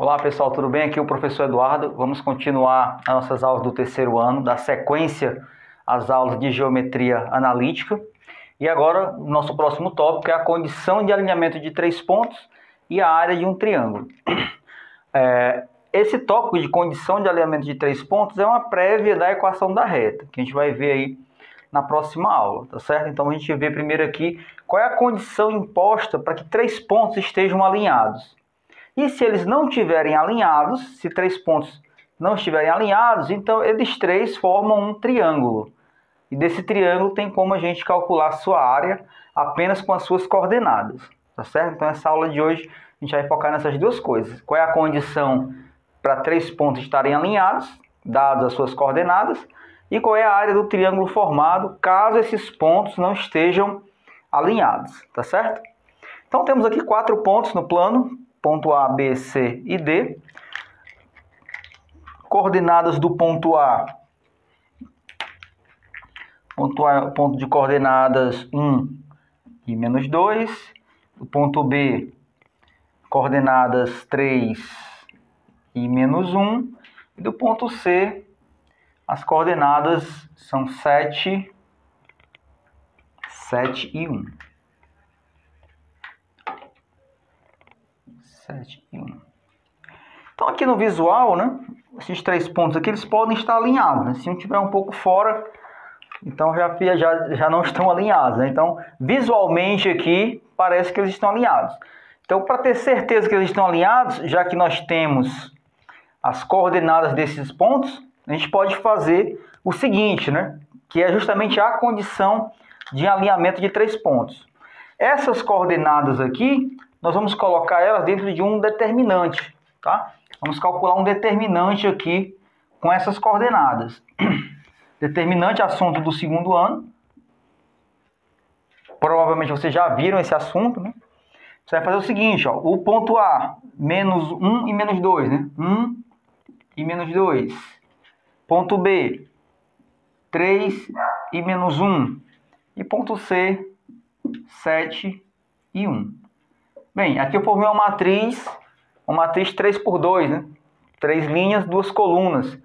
Olá pessoal, tudo bem? Aqui é o professor Eduardo. Vamos continuar as nossas aulas do terceiro ano, da sequência às aulas de geometria analítica. E agora o nosso próximo tópico é a condição de alinhamento de três pontos e a área de um triângulo. Esse tópico de condição de alinhamento de três pontos é uma prévia da equação da reta, que a gente vai ver aí na próxima aula, tá certo? Então a gente vê primeiro aqui qual é a condição imposta para que três pontos estejam alinhados. E se eles não estiverem alinhados, se três pontos não estiverem alinhados, então eles três formam um triângulo. E desse triângulo tem como a gente calcular a sua área apenas com as suas coordenadas, tá certo? Então essa aula de hoje a gente vai focar nessas duas coisas. Qual é a condição para três pontos estarem alinhados, dadas as suas coordenadas, e qual é a área do triângulo formado caso esses pontos não estejam alinhados, tá certo? Então temos aqui 4 pontos no plano, ponto A, B, C e D. Coordenadas do ponto A, ponto de coordenadas 1 e menos 2. Do ponto B, coordenadas 3 e menos 1. E do ponto C, as coordenadas são 7 e 1. 7 e 1. Então aqui no visual, né, esses três pontos aqui eles podem estar alinhados, né? Se um estiver um pouco fora, então já não estão alinhados, né? Então visualmente aqui parece que eles estão alinhados. Então para ter certeza que eles estão alinhados, já que nós temos as coordenadas desses pontos, a gente pode fazer o seguinte, né, que é justamente a condição de alinhamento de três pontos. Essas coordenadas aqui nós vamos colocar elas dentro de um determinante, tá? Vamos calcular um determinante aqui com essas coordenadas. Determinante, assunto do segundo ano. Provavelmente vocês já viram esse assunto, né? Você vai fazer o seguinte, ó, o ponto A, menos 1 e menos 2, né? 1 e menos 2. Ponto B, 3 e menos 1. E ponto C, 7 e 1. Bem, aqui eu formei uma matriz 3 por 2, né? 3 linhas, 2 colunas.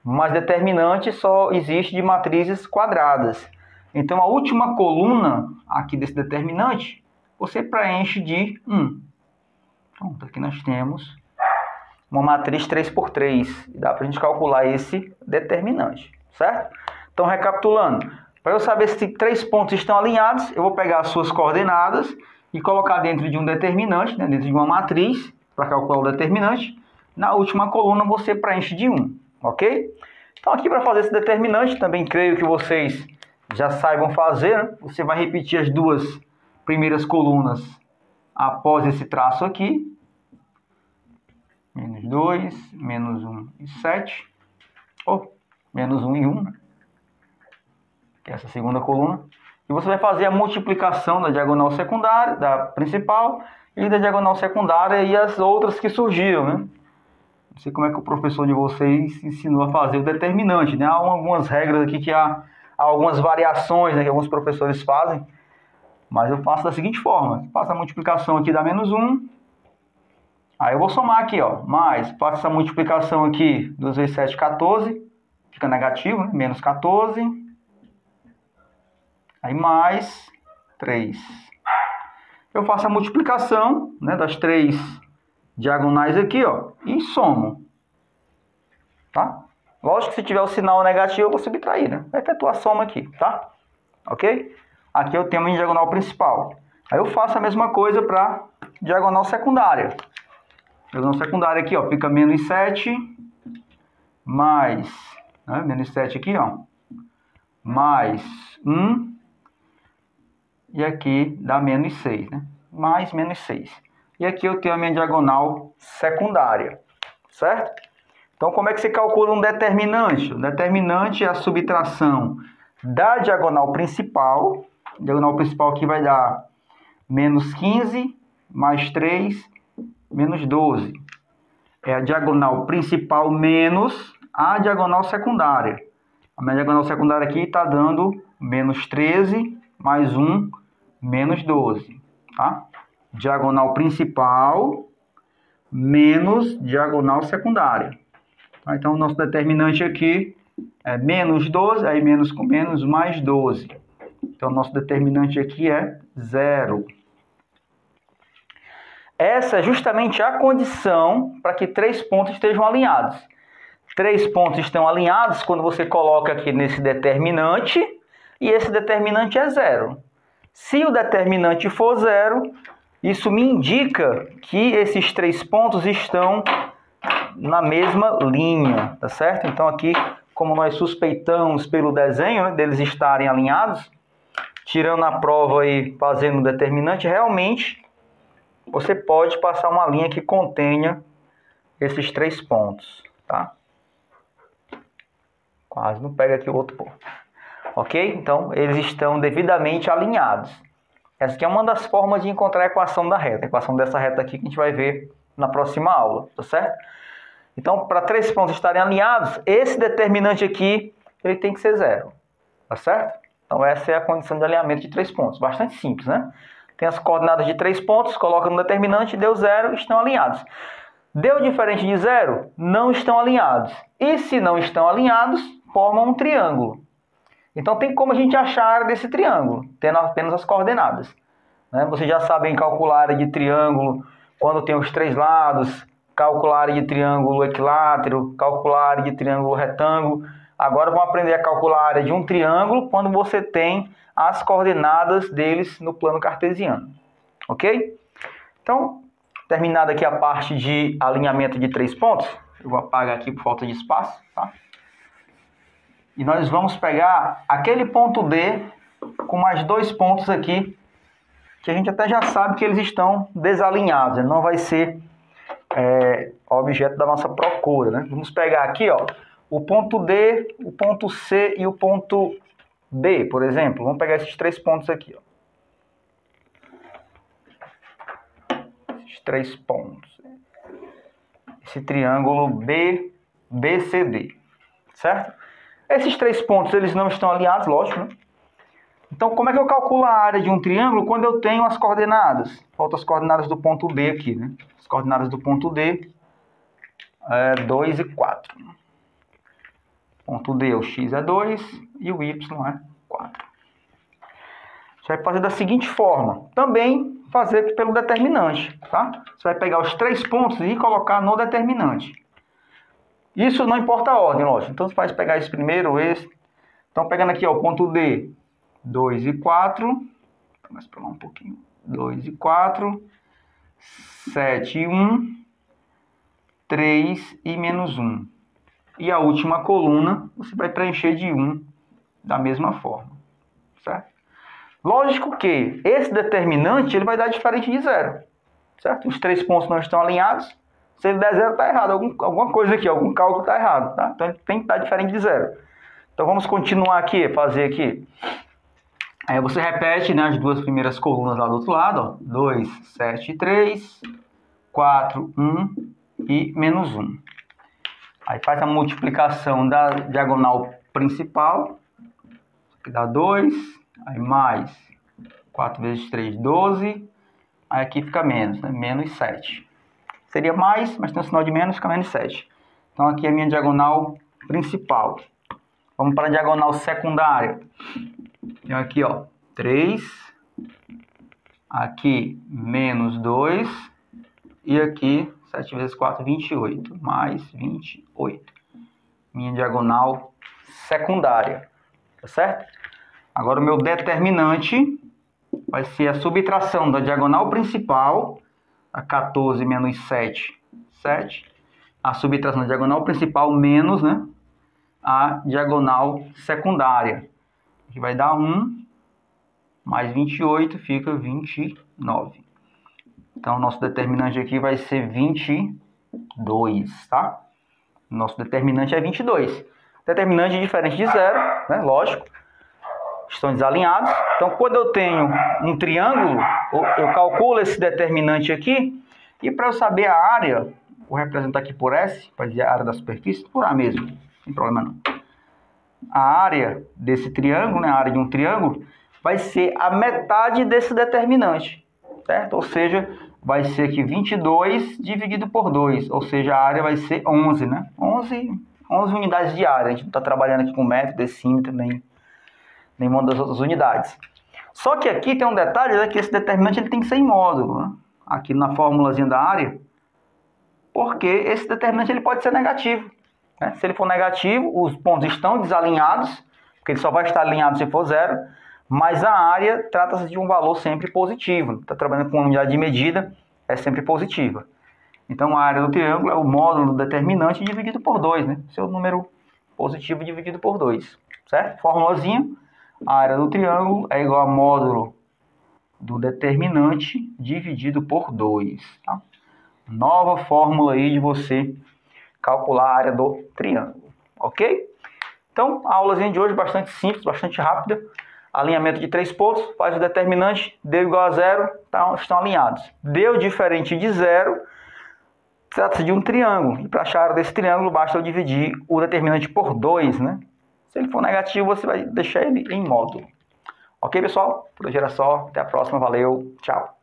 Mas determinante só existe de matrizes quadradas. Então, a última coluna aqui desse determinante, você preenche de 1. Pronto, aqui nós temos uma matriz 3 por 3. Dá para a gente calcular esse determinante, certo? Então, recapitulando, para eu saber se três pontos estão alinhados, eu vou pegar as suas coordenadas e colocar dentro de um determinante, né, dentro de uma matriz, para calcular o determinante. Na última coluna você preenche de 1, ok? Então aqui para fazer esse determinante, também creio que vocês já saibam fazer, né? Você vai repetir as duas primeiras colunas após esse traço aqui. Menos 2, menos 1 e 7. Ou menos 1 e 1, né? Que é essa segunda coluna. E você vai fazer a multiplicação da diagonal secundária, da principal, e da diagonal secundária e as outras que surgiram, né? Não sei como é que o professor de vocês ensinou a fazer o determinante, né? Há algumas regras aqui que há algumas variações, né, que alguns professores fazem, mas eu faço da seguinte forma: faço a multiplicação aqui da menos 1, aí eu vou somar aqui, ó, mais, faço essa multiplicação aqui, 2 vezes 7, 14, fica negativo, né? Menos 14. Aí mais 3. Eu faço a multiplicação, né, das três diagonais aqui, ó, e somo. Tá? Lógico que se tiver o sinal negativo, eu vou subtrair, né? Vai efetuar a soma aqui, tá? Ok? Aqui eu tenho a minha diagonal principal. Aí eu faço a mesma coisa para diagonal secundária. Diagonal secundária aqui, ó, fica menos 7 mais, né, menos 7 aqui, ó, mais 1. E aqui dá menos 6, né? Mais menos 6. E aqui eu tenho a minha diagonal secundária, certo? Então, como é que se calcula um determinante? O determinante é a subtração da diagonal principal. A diagonal principal aqui vai dar menos 15, mais 3, menos 12. É a diagonal principal menos a diagonal secundária. A minha diagonal secundária aqui está dando menos 13, mais 1, menos 12, tá? Diagonal principal menos diagonal secundária. Tá? Então, o nosso determinante aqui é menos 12, aí menos com menos, mais 12. Então, o nosso determinante aqui é 0. Essa é justamente a condição para que 3 pontos estejam alinhados. 3 pontos estão alinhados quando você coloca aqui nesse determinante e esse determinante é 0. Se o determinante for 0, isso me indica que esses 3 pontos estão na mesma linha, tá certo? Então aqui, como nós suspeitamos pelo desenho, né, deles estarem alinhados, tirando a prova e fazendo o determinante, realmente você pode passar uma linha que contenha esses 3 pontos, tá? Quase não pega aqui o outro ponto. Ok? Então, eles estão devidamente alinhados. Essa aqui é uma das formas de encontrar a equação da reta. A equação dessa reta aqui que a gente vai ver na próxima aula, tá certo? Então, para 3 pontos estarem alinhados, esse determinante aqui, ele tem que ser 0, tá certo? Então, essa é a condição de alinhamento de 3 pontos. Bastante simples, né? Tem as coordenadas de 3 pontos, coloca no determinante, deu 0, estão alinhados. Deu diferente de 0, não estão alinhados. E se não estão alinhados, formam um triângulo. Então, tem como a gente achar a área desse triângulo, tendo apenas as coordenadas. Né? Vocês já sabem calcular a área de triângulo quando tem os 3 lados, calcular a área de triângulo equilátero, calcular a área de triângulo retângulo. Agora vamos aprender a calcular a área de um triângulo quando você tem as coordenadas deles no plano cartesiano. Ok? Então, terminada aqui a parte de alinhamento de 3 pontos, eu vou apagar aqui por falta de espaço, tá? E nós vamos pegar aquele ponto D com mais 2 pontos aqui, que a gente até já sabe que eles estão desalinhados, não vai ser objeto da nossa procura, né? Vamos pegar aqui, ó, o ponto D, o ponto C e o ponto B, por exemplo. Vamos pegar esses 3 pontos aqui, ó. Esses 3 pontos. Esse triângulo BCD, certo? Esses 3 pontos, eles não estão alinhados, lógico, né? Então, como é que eu calculo a área de um triângulo quando eu tenho as coordenadas? Faltam as coordenadas do ponto D aqui, né? As coordenadas do ponto D é 2 e 4. Ponto D, o x é 2 e o y é 4. Você vai fazer da seguinte forma. Também fazer pelo determinante, tá? Você vai pegar os 3 pontos e colocar no determinante. Isso não importa a ordem, lógico. Então, você vai pegar esse primeiro, esse. Então, pegando aqui, ó, o ponto D, 2 e 4. Vamos para lá um pouquinho. 2 e 4. 7 e 1. 3 e menos 1. E a última coluna, você vai preencher de 1 da mesma forma. Certo? Lógico que esse determinante ele vai dar diferente de 0. Certo? Os 3 pontos não estão alinhados. Se ele der 0, está errado. Alguma coisa aqui, algum cálculo está errado. Tá? Então, ele tem que estar diferente de 0. Então, vamos continuar aqui, fazer aqui. Aí você repete, né, as 2 primeiras colunas lá do outro lado. Ó. 2, 7 e 3. 4, 1 e menos 1. Aí faz a multiplicação da diagonal principal. Aqui dá 2. Aí mais 4 vezes 3, 12. Aí aqui fica menos, né? Menos 7. Seria mais, mas tem um sinal de menos, fica menos 7. Então aqui é a minha diagonal principal. Vamos para a diagonal secundária. Então aqui, ó, 3. Aqui, menos 2. E aqui, 7 vezes 4, 28. Mais 28. Minha diagonal secundária. Tá certo? Agora o meu determinante vai ser a subtração da diagonal principal, a 14 menos 7, 7. A subtração da diagonal principal menos, né, a diagonal secundária. Que vai dar 1, mais 28 fica 29. Então, o nosso determinante aqui vai ser 22, tá? Nosso determinante é 22. Determinante diferente de 0, né? Lógico. Estão desalinhados. Então, quando eu tenho um triângulo, eu calculo esse determinante aqui. E para eu saber a área, vou representar aqui por S, para dizer a área da superfície, por A mesmo. Não tem problema não. A área desse triângulo, né? A área de um triângulo, vai ser a metade desse determinante. Certo? Ou seja, vai ser aqui 22 dividido por 2, ou seja, a área vai ser 11, né? 11 unidades de área. A gente não está trabalhando aqui com metro, decímetro, nem nenhuma das outras unidades. Só que aqui tem um detalhe, né, que esse determinante ele tem que ser em módulo, né? Aqui na formulazinha da área, porque esse determinante ele pode ser negativo, né? Se ele for negativo, os pontos estão desalinhados, porque ele só vai estar alinhado se for zero, mas a área trata-se de um valor sempre positivo. Está trabalhando com uma unidade de medida, é sempre positiva. Então a área do triângulo é o módulo do determinante dividido por 2, né? Seu número positivo dividido por 2, certo? Formulazinha, a área do triângulo é igual a módulo do determinante dividido por 2, tá? Nova fórmula aí de você calcular a área do triângulo, ok? Então, a aulazinha de hoje é bastante simples, bastante rápida. Alinhamento de 3 pontos, faz o determinante, deu igual a zero, tá, estão alinhados. Deu diferente de zero, trata-se de um triângulo. E para achar a área desse triângulo, basta eu dividir o determinante por 2, né? Se ele for negativo, você vai deixar ele em módulo. Ok, pessoal? Por hoje era só. Até a próxima. Valeu. Tchau.